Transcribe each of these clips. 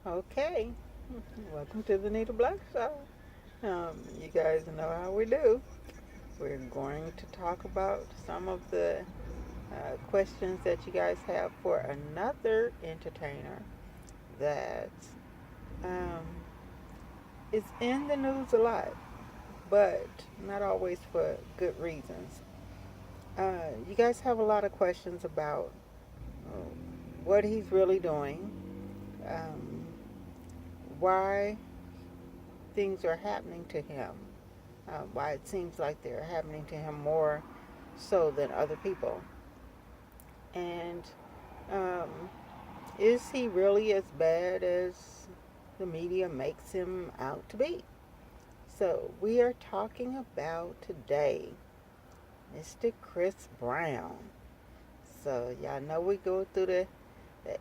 Okay, welcome to the Nita Black Show. You guys know how we do. We're going to talk about some of the questions that you guys have for another entertainer that um, is in the news a lot, but not always for good reasons. You guys have a lot of questions about uh, what he's really doing, um, why things are happening to him, why it seems like they're happening to him more so than other people. And um, is he really as bad as the media makes him out to be? So we are talking about today Mr. Chris Brown. So y'all know we go through the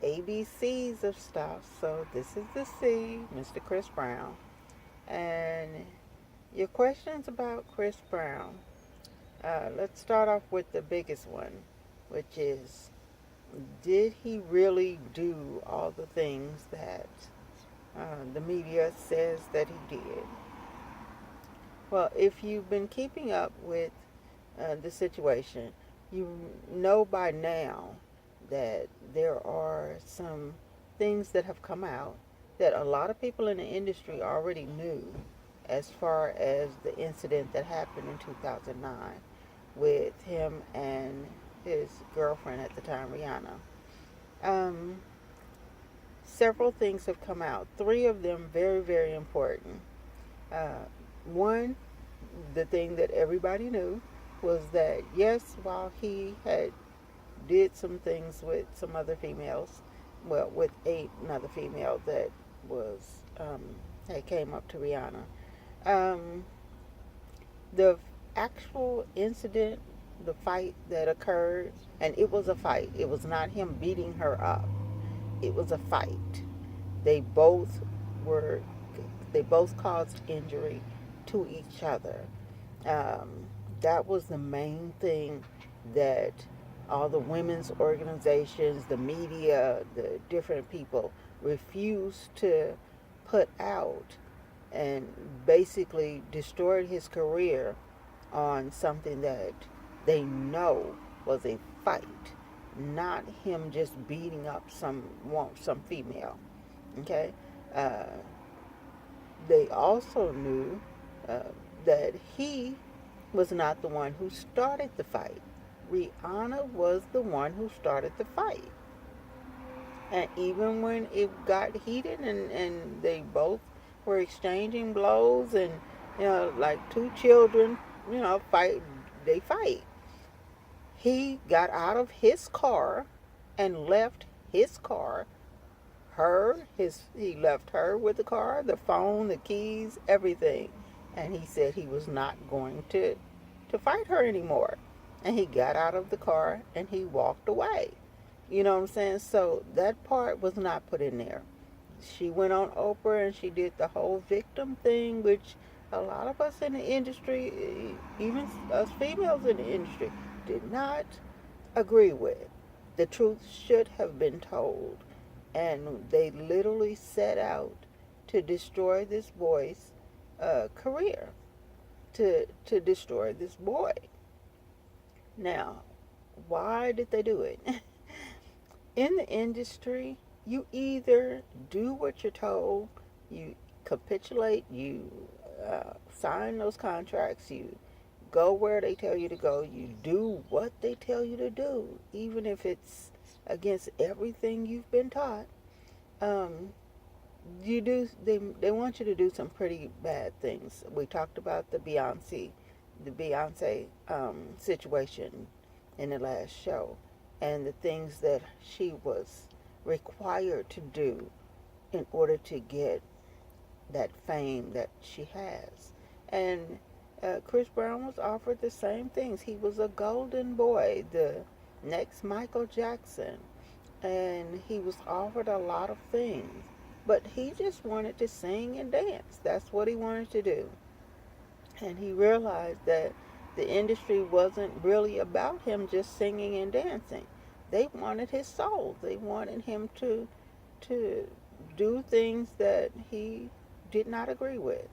ABCs of stuff. So this is the C, Mr. Chris Brown. And your questions about Chris Brown. Let's start off with the biggest one, which is, did he really do all the things that the media says that he did? Well, if you've been keeping up with the situation, you know by now that there are some things that have come out that a lot of people in the industry already knew, as far as the incident that happened in 2009 with him and his girlfriend at the time, Rihanna. Um, Several things have come out. Three of them very, very important. Uh, One, the thing that everybody knew was that yes, while he had did some things with some other females, well, with another female that was that came up to Rihanna. Um, the actual incident, the fight that occurred, and it was a fight. It was not him beating her up. It was a fight. They both were. They both caused injury to each other. Um, that was the main thing that all the women's organizations, the media, the different people refused to put out, and basically destroyed his career on something that they know was a fight, not him just beating up some female. Okay, uh, they also knew uh, that he was not the one who started the fight. Rihanna was the one who started the fight. And even when it got heated and they both were exchanging blows and, like two children, fight, they fight. He got out of his car and left his car, he left her with the car, the phone, the keys, everything. And he said he was not going to fight her anymore. And he got out of the car and he walked away. You know what I'm saying? So that part was not put in there. She went on Oprah and she did the whole victim thing, which a lot of us in the industry, even us females in the industry, did not agree with. The truth should have been told. And they literally set out to destroy this boy's career, to destroy this boy. Now, why did they do it? In the industry, you either do what you're told, you capitulate, you sign those contracts, you go where they tell you to go, you do what they tell you to do, even if it's against everything you've been taught. Um, you do. They want you to do some pretty bad things. We talked about the Beyonce situation in the last show, and the things that she was required to do in order to get that fame that she has. And Chris Brown was offered the same things. He was a golden boy, the next Michael Jackson, and he was offered a lot of things. But he just wanted to sing and dance. That's what he wanted to do. And he realized that the industry wasn't really about him just singing and dancing. They wanted his soul. They wanted him to do things that he did not agree with.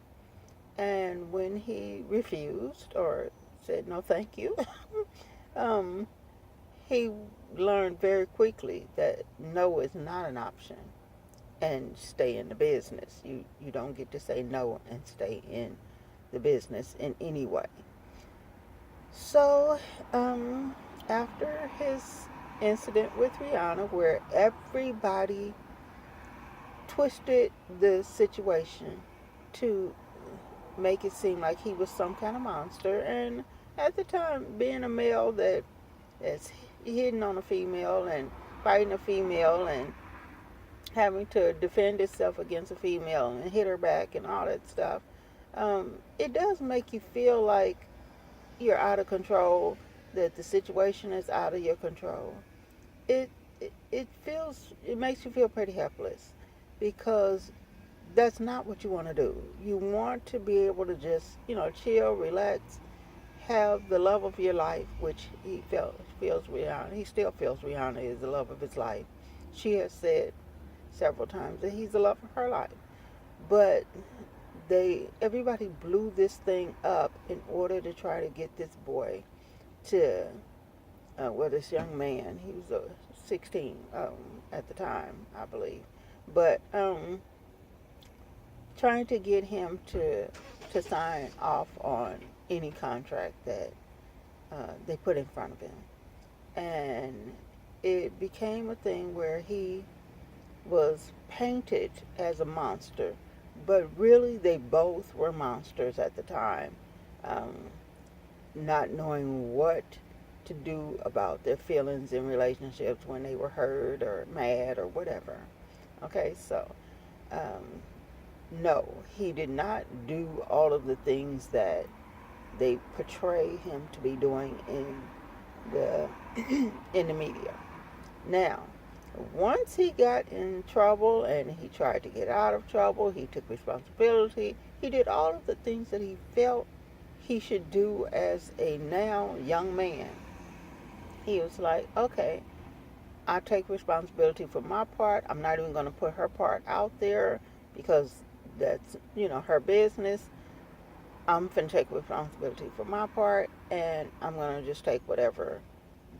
And when he refused or said no thank you, um, he learned very quickly that no is not an option and stay in the business. You don't get to say no and stay in the business in any way. So, after his incident with Rihanna, where everybody twisted the situation to make it seem like he was some kind of monster, and at the time, being a male that's hitting on a female and fighting a female and having to defend itself against a female and hit her back and all that stuff, it does make you feel like you're out of control, that the situation is out of your control. It makes you feel pretty helpless, because that's not what you want to do. You want to be able to just, chill, relax, have the love of your life, which feels Rihanna. He still feels Rihanna is the love of his life. She has said several times that he's the love of her life. But everybody blew this thing up in order to try to get this boy to, this young man, he was 16 at the time, I believe, but trying to get him to sign off on any contract that they put in front of him. And it became a thing where he was painted as a monster, but really they both were monsters at the time, not knowing what to do about their feelings in relationships when they were hurt or mad or whatever. Okay, so no, he did not do all of the things that they portray him to be doing in the in the media. Now, once he got in trouble and he tried to get out of trouble, he took responsibility. He did all of the things that he felt he should do as a now young man. He was like, okay, I take responsibility for my part. I'm not even going to put her part out there because that's, her business. I'm finna take responsibility for my part, and I'm going to just take whatever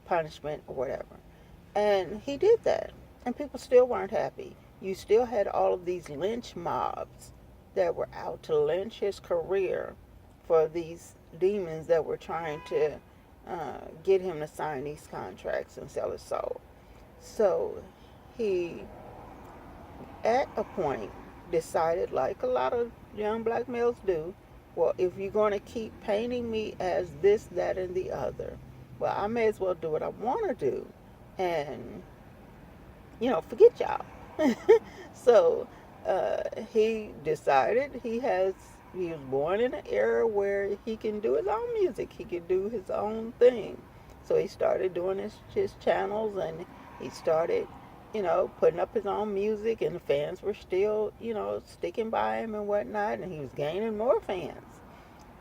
punishment or whatever. And he did that. And people still weren't happy. You still had all of these lynch mobs that were out to lynch his career for these demons that were trying to get him to sign these contracts and sell his soul. So he, at a point, decided, like a lot of young black males do, well, if you're going to keep painting me as this, that, and the other, well, I may as well do what I want to do and, forget y'all. So he decided he was born in an era where he can do his own music. He can do his own thing. So he started doing his channels, and he started, putting up his own music, and the fans were still, sticking by him and whatnot, and he was gaining more fans.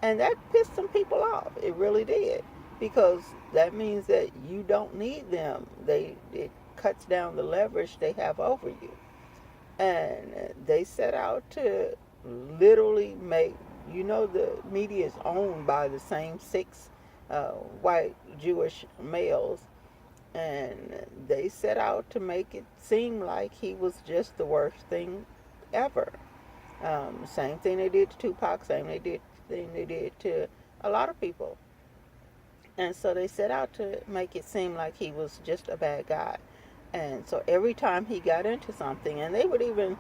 And that pissed some people off. It really did. Because that means that you don't need them. It cuts down the leverage they have over you. And they set out to literally make, the media is owned by the same six white Jewish males, and they set out to make it seem like he was just the worst thing ever. Same thing they did to Tupac, same thing they did to a lot of people. And so they set out to make it seem like he was just a bad guy. And so every time he got into something, and they would even,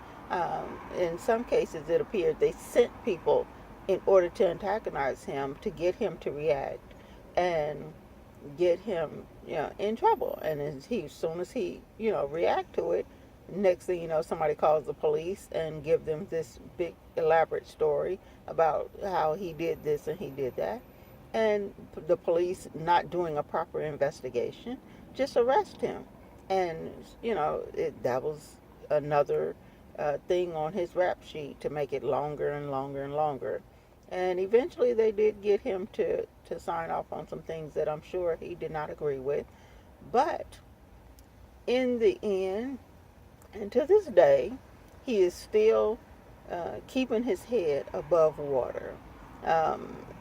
in some cases it appeared, they sent people in order to antagonize him, to get him to react and get him, in trouble. And as soon as he, react to it, next thing you know, somebody calls the police and give them this big elaborate story about how he did this and he did that. And the police, not doing a proper investigation, just arrest him. And, that was another thing on his rap sheet to make it longer and longer and longer. And eventually they did get him to sign off on some things that I'm sure he did not agree with. But in the end, and to this day, he is still keeping his head above water.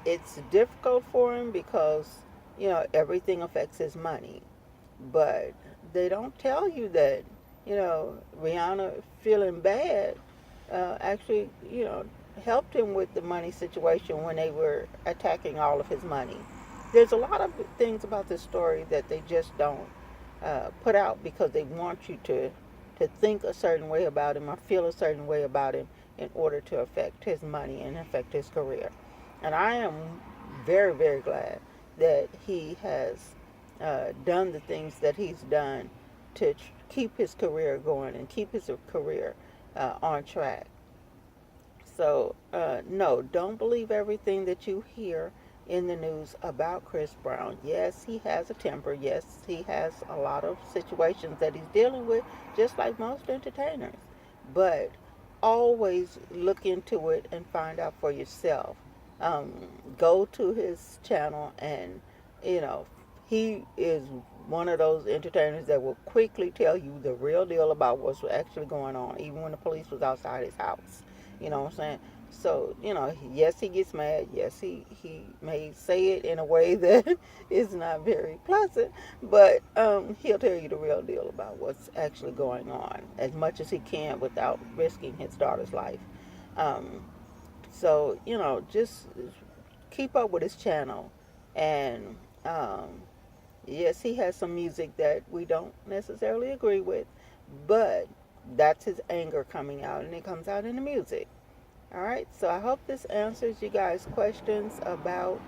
It's difficult for him because, everything affects his money. But they don't tell you that, Rihanna feeling bad actually, helped him with the money situation when they were attacking all of his money. There's a lot of things about this story that they just don't put out because they want you to think a certain way about him or feel a certain way about him in order to affect his money and affect his career. And I am very, very glad that he has done the things that he's done to keep his career going and keep his career on track. So, no, don't believe everything that you hear in the news about Chris Brown. Yes, he has a temper. Yes, he has a lot of situations that he's dealing with, just like most entertainers. But always look into it and find out for yourself. Um, Go to his channel, and you know he is one of those entertainers that will quickly tell you the real deal about what's actually going on, even when the police was outside his house. You know what I'm saying? So, yes, he gets mad. Yes, he may say it in a way that is not very pleasant, but he'll tell you the real deal about what's actually going on as much as he can without risking his daughter's life. Um, so, just keep up with his channel. And yes, he has some music that we don't necessarily agree with, but that's his anger coming out, and it comes out in the music. All right, so I hope this answers you guys' questions about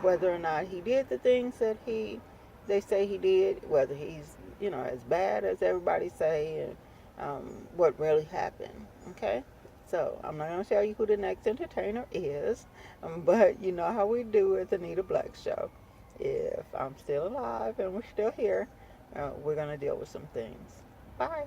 whether or not he did the things that they say he did, whether he's as bad as everybody say, and what really happened. Okay, so I'm not going to tell you who the next entertainer is, but you know how we do at the Nita Black Show. If I'm still alive and we're still here, we're going to deal with some things. Bye.